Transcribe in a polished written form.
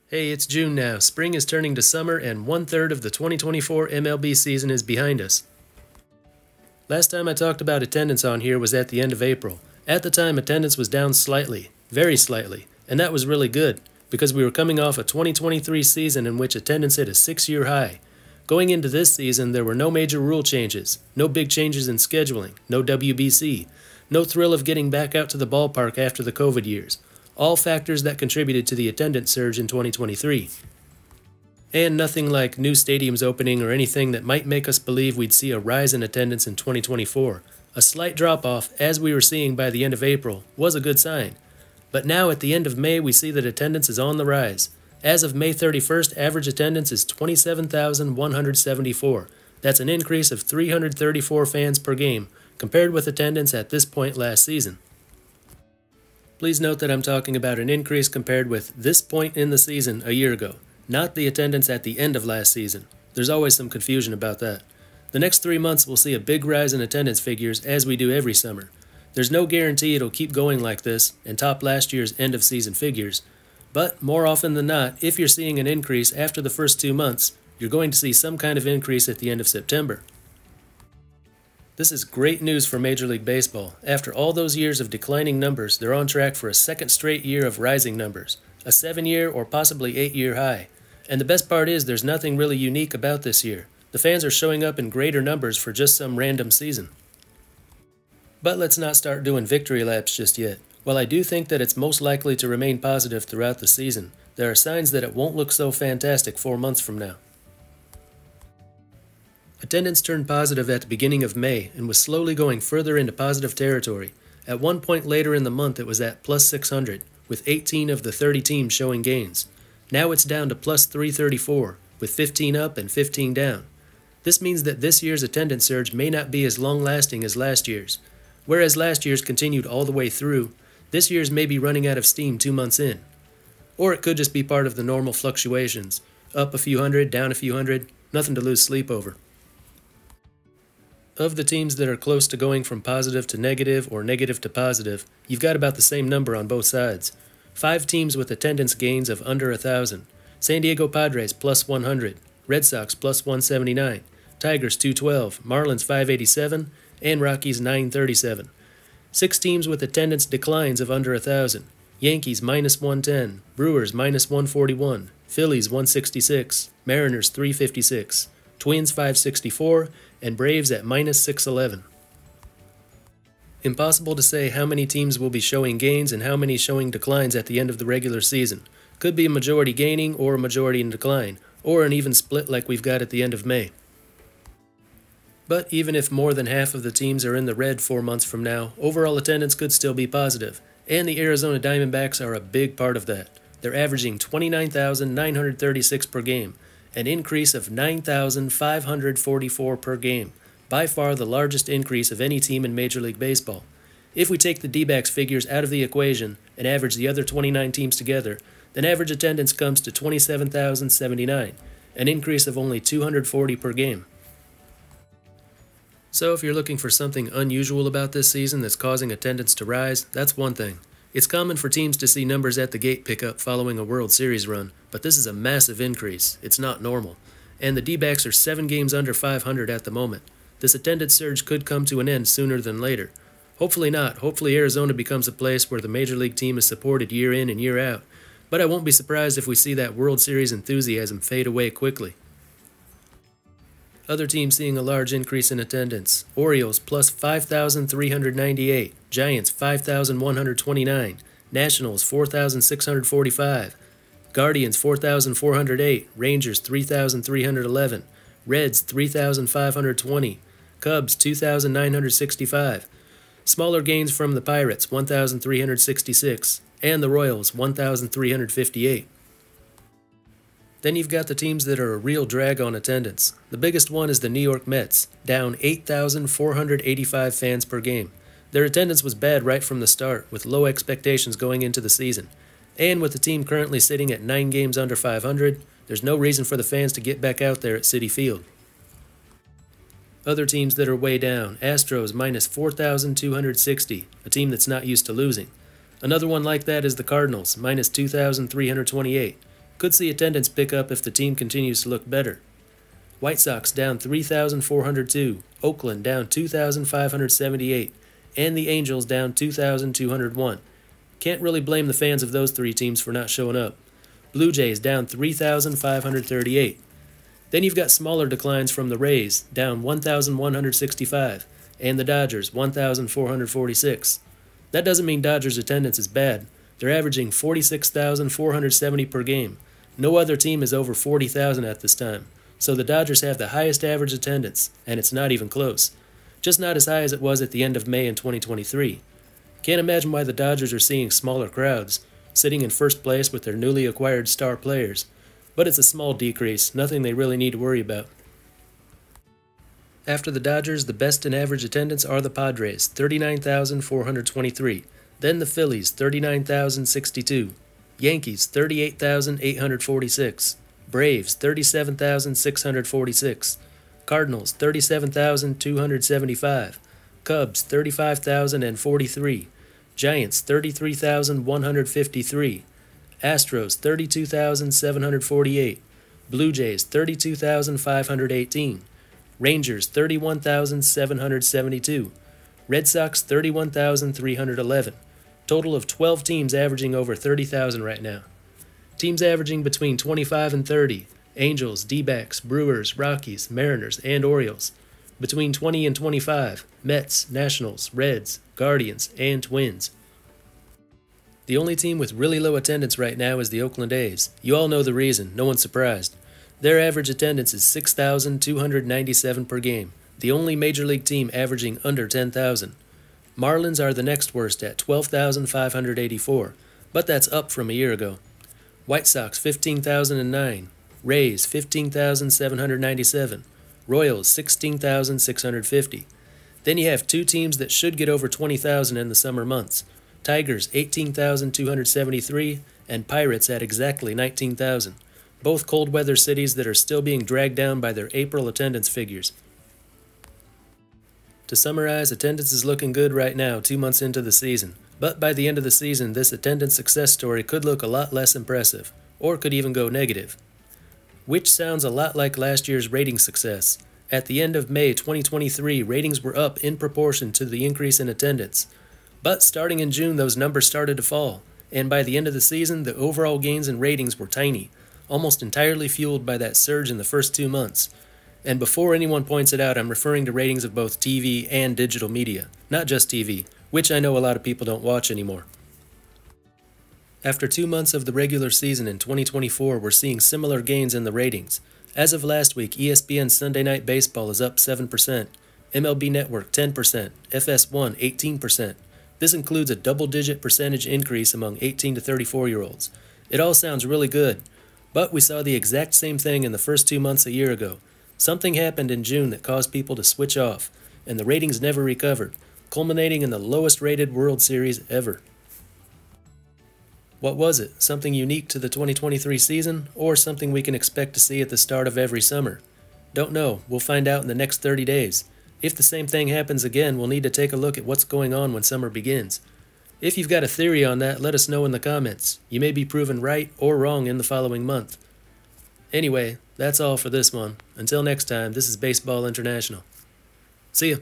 Hey, it's June now. Spring is turning to summer, and 1/3 of the 2024 MLB season is behind us. Last time I talked about attendance on here was at the end of April. At the time, attendance was down slightly, very slightly, and that was really good, because we were coming off a 2023 season in which attendance hit a 6-year high. Going into this season, there were no major rule changes, no big changes in scheduling, no WBC, no thrill of getting back out to the ballpark after the COVID years. All factors that contributed to the attendance surge in 2023. And nothing like new stadiums opening or anything that might make us believe we'd see a rise in attendance in 2024. A slight drop-off, as we were seeing by the end of April, was a good sign. But now at the end of May, we see that attendance is on the rise. As of May 31st, average attendance is 27,174. That's an increase of 334 fans per game, compared with attendance at this point last season. Please note that I'm talking about an increase compared with this point in the season a year ago, not the attendance at the end of last season. There's always some confusion about that. The next 3 months will see a big rise in attendance figures as we do every summer. There's no guarantee it'll keep going like this and top last year's end-of-season figures. But more often than not, if you're seeing an increase after the first 2 months, you're going to see some kind of increase at the end of September. This is great news for Major League Baseball. After all those years of declining numbers, they're on track for a second straight year of rising numbers, a 7-year or possibly 8-year high. And the best part is there's nothing really unique about this year. The fans are showing up in greater numbers for just some random season. But let's not start doing victory laps just yet. While I do think that it's most likely to remain positive throughout the season, there are signs that it won't look so fantastic 4 months from now. Attendance turned positive at the beginning of May and was slowly going further into positive territory. At one point later in the month it was at plus 600, with 18 of the 30 teams showing gains. Now it's down to plus 334, with 15 up and 15 down. This means that this year's attendance surge may not be as long-lasting as last year's. Whereas last year's continued all the way through, this year's may be running out of steam 2 months in. Or it could just be part of the normal fluctuations. Up a few hundred, down a few hundred, nothing to lose sleep over. Of the teams that are close to going from positive to negative or negative to positive, you've got about the same number on both sides. 5 teams with attendance gains of under 1,000. San Diego Padres plus 100, Red Sox plus 179, Tigers 212, Marlins 587, and Rockies 937. 6 teams with attendance declines of under 1,000. Yankees minus 110, Brewers minus 141, Phillies 166, Mariners 356, Twins 564, and Braves at minus 611. Impossible to say how many teams will be showing gains and how many showing declines at the end of the regular season. Could be a majority gaining or a majority in decline, or an even split like we've got at the end of May. But even if more than half of the teams are in the red 4 months from now, overall attendance could still be positive, and the Arizona Diamondbacks are a big part of that. They're averaging 29,936 per game, an increase of 9,544 per game, by far the largest increase of any team in Major League Baseball. If we take the D-backs figures out of the equation and average the other 29 teams together, then average attendance comes to 27,079, an increase of only 240 per game. So if you're looking for something unusual about this season that's causing attendance to rise, that's one thing. It's common for teams to see numbers at the gate pick up following a World Series run, but this is a massive increase. It's not normal. And the D-backs are 7 games under 500 at the moment. This attendance surge could come to an end sooner than later. Hopefully not. Hopefully Arizona becomes a place where the Major League team is supported year in and year out. But I won't be surprised if we see that World Series enthusiasm fade away quickly. Other teams seeing a large increase in attendance: Orioles plus 5,398, Giants 5,129, Nationals 4,645, Guardians 4,408, Rangers 3,311, Reds 3,520, Cubs 2,965. Smaller gains from the Pirates 1,366, and the Royals 1,358. Then you've got the teams that are a real drag on attendance. The biggest one is the New York Mets, down 8,485 fans per game. Their attendance was bad right from the start, with low expectations going into the season. And with the team currently sitting at 9 games under 500, there's no reason for the fans to get back out there at Citi Field. Other teams that are way down: Astros minus 4,260, a team that's not used to losing. Another one like that is the Cardinals, minus 2,328. Could see attendance pick up if the team continues to look better. White Sox down 3,402, Oakland down 2,578, and the Angels down 2,201. Can't really blame the fans of those three teams for not showing up. Blue Jays down 3,538. Then you've got smaller declines from the Rays, down 1,165, and the Dodgers, 1,446. That doesn't mean Dodgers' attendance is bad. They're averaging 46,470 per game. No other team is over 40,000 at this time, so the Dodgers have the highest average attendance, and it's not even close. Just not as high as it was at the end of May in 2023. Can't imagine why the Dodgers are seeing smaller crowds, sitting in first place with their newly acquired star players. But it's a small decrease, nothing they really need to worry about. After the Dodgers, the best in average attendance are the Padres, 39,423. Then the Phillies, 39,062. Yankees, 38,846. Braves, 37,646. Cardinals, 37,275. Cubs, 35,043. Giants, 33,153. Astros, 32,748. Blue Jays, 32,518. Rangers, 31,772. Red Sox, 31,311. Total of 12 teams averaging over 30,000 right now. Teams averaging between 25 and 30. Angels, D-backs, Brewers, Rockies, Mariners, and Orioles. Between 20 and 25. Mets, Nationals, Reds, Guardians, and Twins. The only team with really low attendance right now is the Oakland A's. You all know the reason, no one's surprised. Their average attendance is 6,297 per game, the only Major League team averaging under 10,000. Marlins are the next worst at 12,584, but that's up from a year ago. White Sox 15,009, Rays 15,797, Royals 16,650. Then you have two teams that should get over 20,000 in the summer months. Tigers 18,273 and Pirates at exactly 19,000. Both cold weather cities that are still being dragged down by their April attendance figures. To summarize, attendance is looking good right now, 2 months into the season. But by the end of the season, this attendance success story could look a lot less impressive, or could even go negative. Which sounds a lot like last year's rating success. At the end of May 2023, ratings were up in proportion to the increase in attendance. But starting in June, those numbers started to fall, and by the end of the season, the overall gains in ratings were tiny, almost entirely fueled by that surge in the first 2 months. And before anyone points it out, I'm referring to ratings of both TV and digital media, not just TV, which I know a lot of people don't watch anymore. After 2 months of the regular season in 2024, we're seeing similar gains in the ratings. As of last week, ESPN's Sunday Night Baseball is up 7%, MLB Network 10%, FS1 18%. This includes a double-digit percentage increase among 18 to 34-year-olds. It all sounds really good, but we saw the exact same thing in the first 2 months a year ago. Something happened in June that caused people to switch off, and the ratings never recovered, culminating in the lowest-rated World Series ever. What was it? Something unique to the 2023 season, or something we can expect to see at the start of every summer? Don't know. We'll find out in the next 30 days. If the same thing happens again, we'll need to take a look at what's going on when summer begins. If you've got a theory on that, let us know in the comments. You may be proven right or wrong in the following month. Anyway, that's all for this one. Until next time, this is Baseball International. See ya.